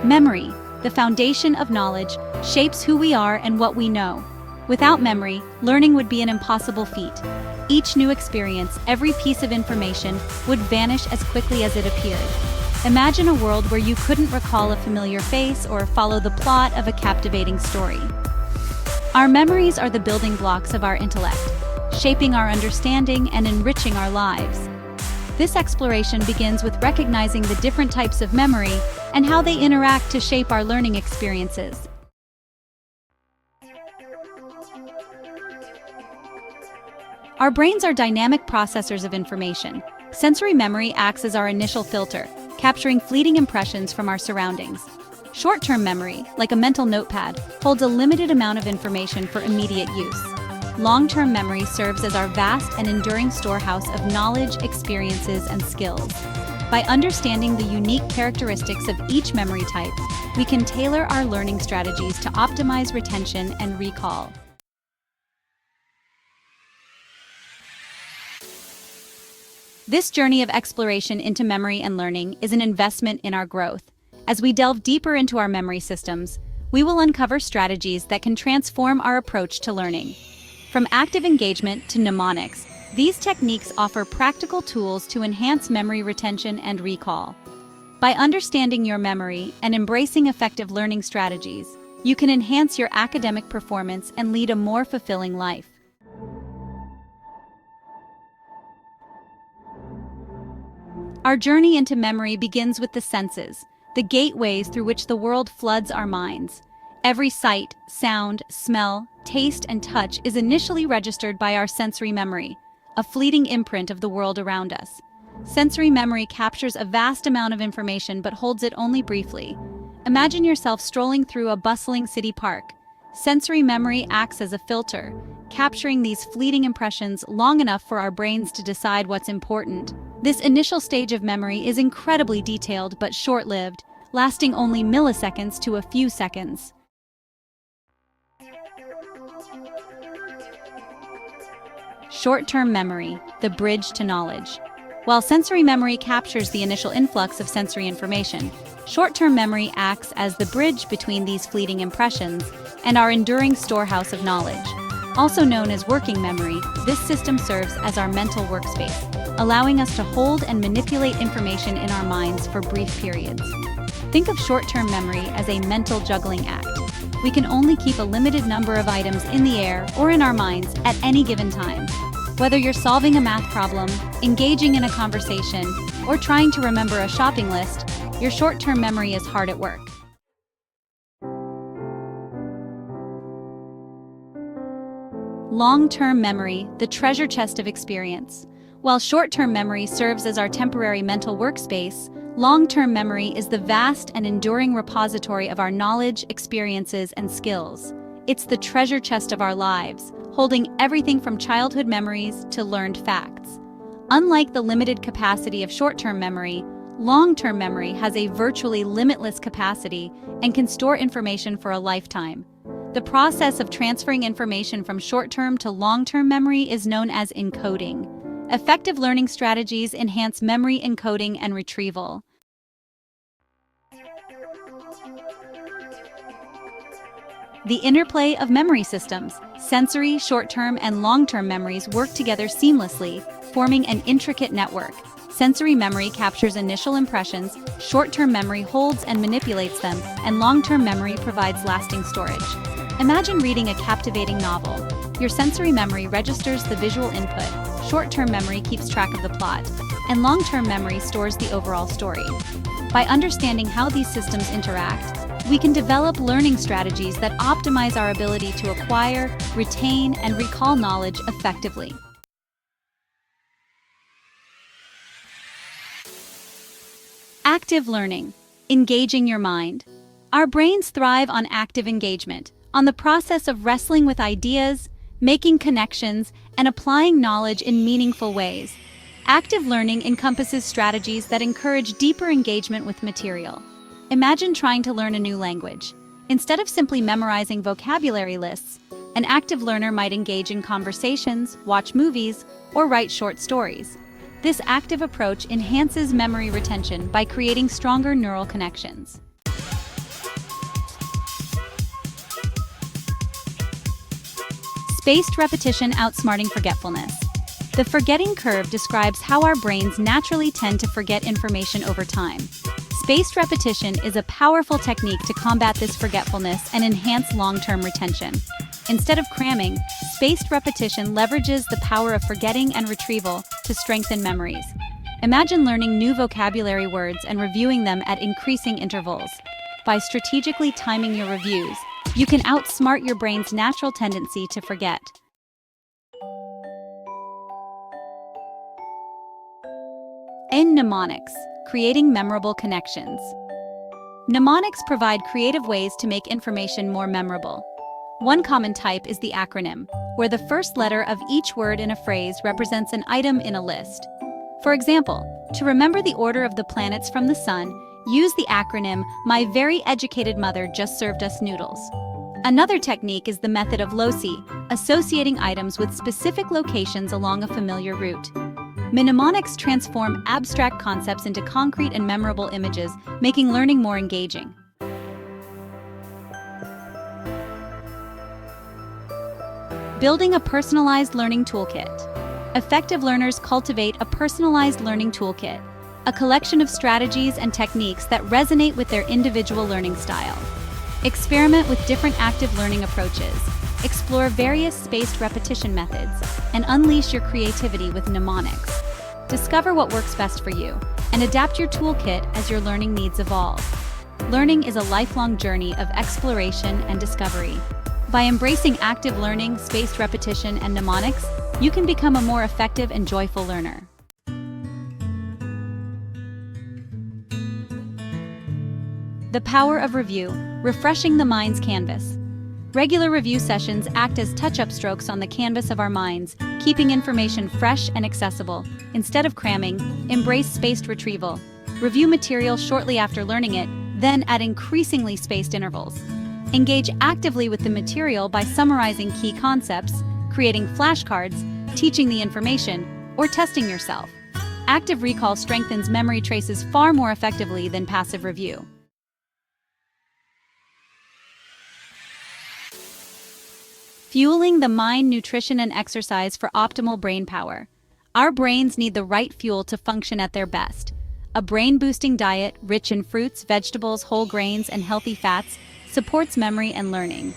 Memory, the foundation of knowledge, shapes who we are and what we know. Without memory, learning would be an impossible feat. Each new experience, every piece of information, would vanish as quickly as it appeared. Imagine a world where you couldn't recall a familiar face or follow the plot of a captivating story. Our memories are the building blocks of our intellect, shaping our understanding and enriching our lives. This exploration begins with recognizing the different types of memory and how they interact to shape our learning experiences. Our brains are dynamic processors of information. Sensory memory acts as our initial filter, capturing fleeting impressions from our surroundings. Short-term memory, like a mental notepad, holds a limited amount of information for immediate use. Long-term memory serves as our vast and enduring storehouse of knowledge, experiences, and skills. By understanding the unique characteristics of each memory type, we can tailor our learning strategies to optimize retention and recall. This journey of exploration into memory and learning is an investment in our growth. As we delve deeper into our memory systems, we will uncover strategies that can transform our approach to learning. From active engagement to mnemonics, these techniques offer practical tools to enhance memory retention and recall. By understanding your memory and embracing effective learning strategies, you can enhance your academic performance and lead a more fulfilling life. Our journey into memory begins with the senses, the gateways through which the world floods our minds. Every sight, sound, smell, taste, and touch is initially registered by our sensory memory, a fleeting imprint of the world around us. Sensory memory captures a vast amount of information but holds it only briefly. Imagine yourself strolling through a bustling city park. Sensory memory acts as a filter, capturing these fleeting impressions long enough for our brains to decide what's important. This initial stage of memory is incredibly detailed but short-lived, lasting only milliseconds to a few seconds. Short-term memory, the bridge to knowledge. While sensory memory captures the initial influx of sensory information, short-term memory acts as the bridge between these fleeting impressions and our enduring storehouse of knowledge. Also known as working memory, this system serves as our mental workspace, allowing us to hold and manipulate information in our minds for brief periods. Think of short-term memory as a mental juggling act. We can only keep a limited number of items in the air or in our minds at any given time. Whether you're solving a math problem, engaging in a conversation, or trying to remember a shopping list, your short-term memory is hard at work. Long-term memory, the treasure chest of experience. While short-term memory serves as our temporary mental workspace, long-term memory is the vast and enduring repository of our knowledge, experiences, and skills. It's the treasure chest of our lives, holding everything from childhood memories to learned facts. Unlike the limited capacity of short-term memory, long-term memory has a virtually limitless capacity and can store information for a lifetime. The process of transferring information from short-term to long-term memory is known as encoding. Effective learning strategies enhance memory encoding and retrieval. The interplay of memory systems, sensory, short-term, and long-term memories work together seamlessly, forming an intricate network. Sensory memory captures initial impressions, short-term memory holds and manipulates them, and long-term memory provides lasting storage. Imagine reading a captivating novel. Your sensory memory registers the visual input, short-term memory keeps track of the plot, and long-term memory stores the overall story. By understanding how these systems interact, we can develop learning strategies that optimize our ability to acquire, retain, and recall knowledge effectively. Active learning, engaging your mind. Our brains thrive on active engagement, on the process of wrestling with ideas, making connections, and applying knowledge in meaningful ways. Active learning encompasses strategies that encourage deeper engagement with material. Imagine trying to learn a new language. Instead of simply memorizing vocabulary lists, an active learner might engage in conversations, watch movies, or write short stories. This active approach enhances memory retention by creating stronger neural connections. Spaced repetition outsmarting forgetfulness. The forgetting curve describes how our brains naturally tend to forget information over time. Spaced repetition is a powerful technique to combat this forgetfulness and enhance long-term retention. Instead of cramming, spaced repetition leverages the power of forgetting and retrieval to strengthen memories. Imagine learning new vocabulary words and reviewing them at increasing intervals. By strategically timing your reviews, you can outsmart your brain's natural tendency to forget. In mnemonics, creating memorable connections. Mnemonics provide creative ways to make information more memorable. One common type is the acronym, where the first letter of each word in a phrase represents an item in a list. For example, to remember the order of the planets from the sun, use the acronym, "My very educated mother just served us noodles." Another technique is the method of loci, associating items with specific locations along a familiar route. Mnemonics transform abstract concepts into concrete and memorable images, making learning more engaging. Building a personalized learning toolkit. Effective learners cultivate a personalized learning toolkit, a collection of strategies and techniques that resonate with their individual learning style. Experiment with different active learning approaches, explore various spaced repetition methods, and unleash your creativity with mnemonics. Discover what works best for you, and adapt your toolkit as your learning needs evolve. Learning is a lifelong journey of exploration and discovery. By embracing active learning, spaced repetition, and mnemonics, you can become a more effective and joyful learner. The power of review, refreshing the mind's canvas. Regular review sessions act as touch-up strokes on the canvas of our minds, keeping information fresh and accessible. Instead of cramming, embrace spaced retrieval. Review material shortly after learning it, then at increasingly spaced intervals. Engage actively with the material by summarizing key concepts, creating flashcards, teaching the information, or testing yourself. Active recall strengthens memory traces far more effectively than passive review. Fueling the mind, nutrition, and exercise for optimal brain power. Our brains need the right fuel to function at their best. A brain-boosting diet, rich in fruits, vegetables, whole grains, and healthy fats, supports memory and learning.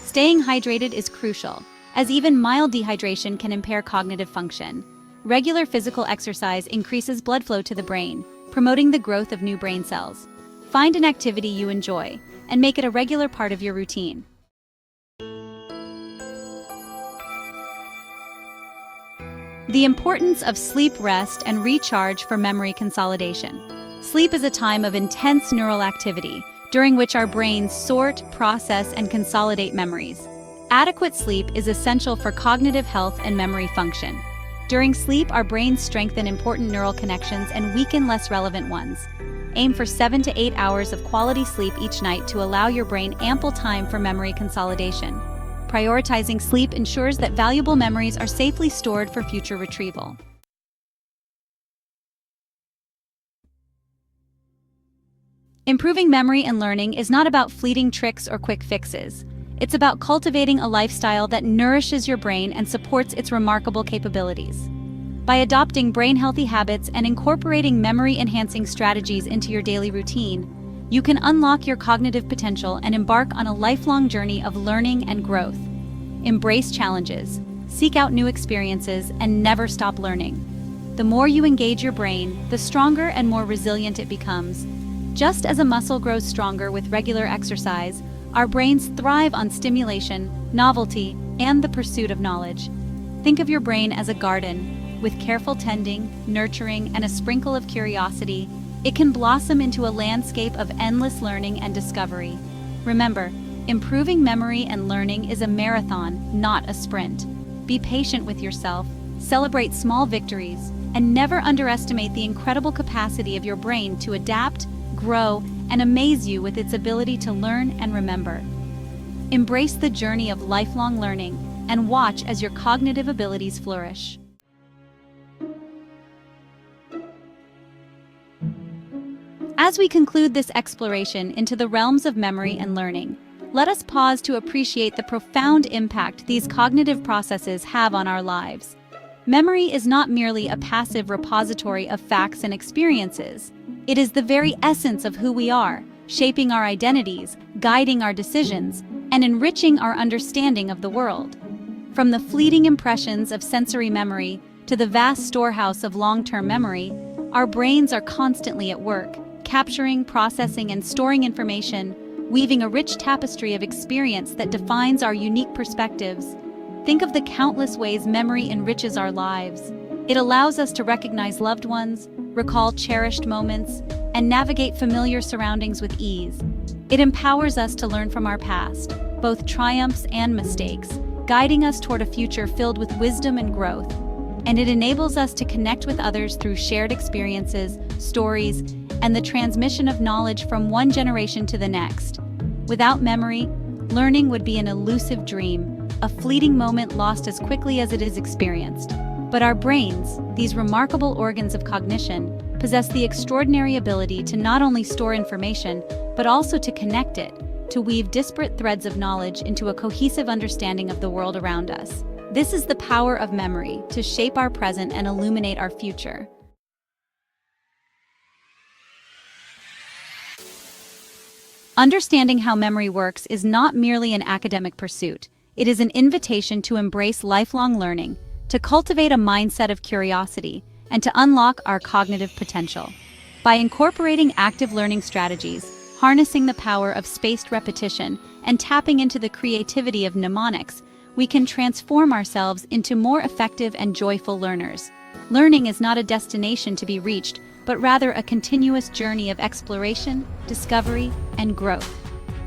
Staying hydrated is crucial, as even mild dehydration can impair cognitive function. Regular physical exercise increases blood flow to the brain, promoting the growth of new brain cells. Find an activity you enjoy, and make it a regular part of your routine. The importance of sleep, rest, and recharge for memory consolidation. Sleep is a time of intense neural activity, during which our brains sort, process, and consolidate memories. Adequate sleep is essential for cognitive health and memory function. During sleep, our brains strengthen important neural connections and weaken less relevant ones. Aim for 7 to 8 hours of quality sleep each night to allow your brain ample time for memory consolidation. Prioritizing sleep ensures that valuable memories are safely stored for future retrieval. Improving memory and learning is not about fleeting tricks or quick fixes. It's about cultivating a lifestyle that nourishes your brain and supports its remarkable capabilities. By adopting brain-healthy habits and incorporating memory-enhancing strategies into your daily routine, you can unlock your cognitive potential and embark on a lifelong journey of learning and growth. Embrace challenges, seek out new experiences, and never stop learning. The more you engage your brain, the stronger and more resilient it becomes. Just as a muscle grows stronger with regular exercise, our brains thrive on stimulation, novelty, and the pursuit of knowledge. Think of your brain as a garden. With careful tending, nurturing, and a sprinkle of curiosity, it can blossom into a landscape of endless learning and discovery. Remember, improving memory and learning is a marathon, not a sprint. Be patient with yourself, celebrate small victories, and never underestimate the incredible capacity of your brain to adapt, grow, and amaze you with its ability to learn and remember. Embrace the journey of lifelong learning and watch as your cognitive abilities flourish. As we conclude this exploration into the realms of memory and learning, let us pause to appreciate the profound impact these cognitive processes have on our lives. Memory is not merely a passive repository of facts and experiences. It is the very essence of who we are, shaping our identities, guiding our decisions, and enriching our understanding of the world. From the fleeting impressions of sensory memory to the vast storehouse of long-term memory, our brains are constantly at work, capturing, processing, and storing information, weaving a rich tapestry of experience that defines our unique perspectives. Think of the countless ways memory enriches our lives. It allows us to recognize loved ones, recall cherished moments, and navigate familiar surroundings with ease. It empowers us to learn from our past, both triumphs and mistakes, guiding us toward a future filled with wisdom and growth. And it enables us to connect with others through shared experiences, stories, and the transmission of knowledge from one generation to the next. Without memory, learning would be an elusive dream, a fleeting moment lost as quickly as it is experienced. But our brains, these remarkable organs of cognition, possess the extraordinary ability to not only store information, but also to connect it, to weave disparate threads of knowledge into a cohesive understanding of the world around us. This is the power of memory, to shape our present and illuminate our future. Understanding how memory works is not merely an academic pursuit. It is an invitation to embrace lifelong learning, to cultivate a mindset of curiosity, and to unlock our cognitive potential. By incorporating active learning strategies, harnessing the power of spaced repetition, and tapping into the creativity of mnemonics, we can transform ourselves into more effective and joyful learners. Learning is not a destination to be reached, but rather a continuous journey of exploration, discovery, and growth.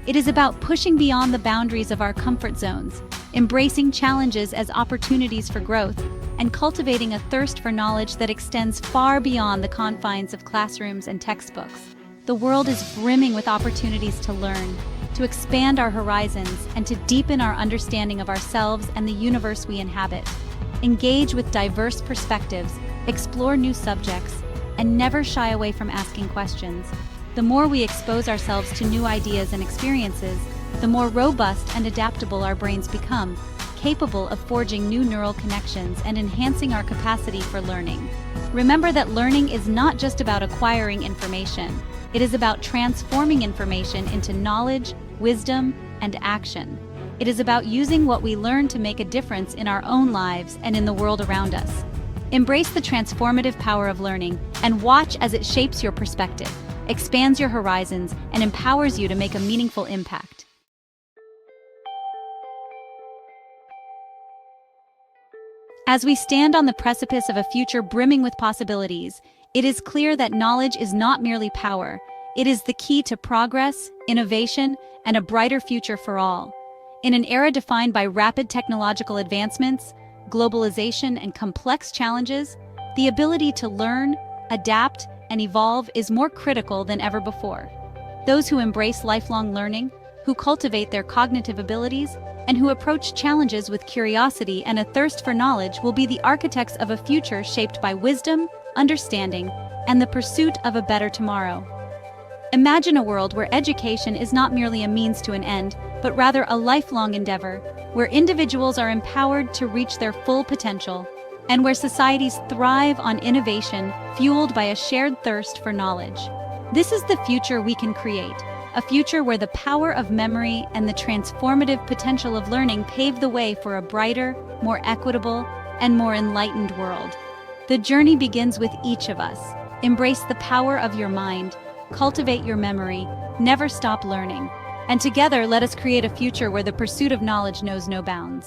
It is about pushing beyond the boundaries of our comfort zones, embracing challenges as opportunities for growth, and cultivating a thirst for knowledge that extends far beyond the confines of classrooms and textbooks. The world is brimming with opportunities to learn, to expand our horizons, and to deepen our understanding of ourselves and the universe we inhabit. Engage with diverse perspectives, explore new subjects, and never shy away from asking questions. The more we expose ourselves to new ideas and experiences, the more robust and adaptable our brains become, capable of forging new neural connections and enhancing our capacity for learning. Remember that learning is not just about acquiring information. It is about transforming information into knowledge, wisdom, and action. It is about using what we learn to make a difference in our own lives and in the world around us. Embrace the transformative power of learning and watch as it shapes your perspective, expands your horizons, and empowers you to make a meaningful impact. As we stand on the precipice of a future brimming with possibilities, it is clear that knowledge is not merely power. It is the key to progress, innovation, and a brighter future for all. In an era defined by rapid technological advancements, globalization, and complex challenges, the ability to learn, adapt, and evolve is more critical than ever before. Those who embrace lifelong learning, who cultivate their cognitive abilities, and who approach challenges with curiosity and a thirst for knowledge will be the architects of a future shaped by wisdom, understanding, and the pursuit of a better tomorrow. Imagine a world where education is not merely a means to an end, but rather a lifelong endeavor, where individuals are empowered to reach their full potential, and where societies thrive on innovation fueled by a shared thirst for knowledge. This is the future we can create, a future where the power of memory and the transformative potential of learning pave the way for a brighter, more equitable, and more enlightened world. The journey begins with each of us. Embrace the power of your mind, cultivate your memory, never stop learning, and together let us create a future where the pursuit of knowledge knows no bounds.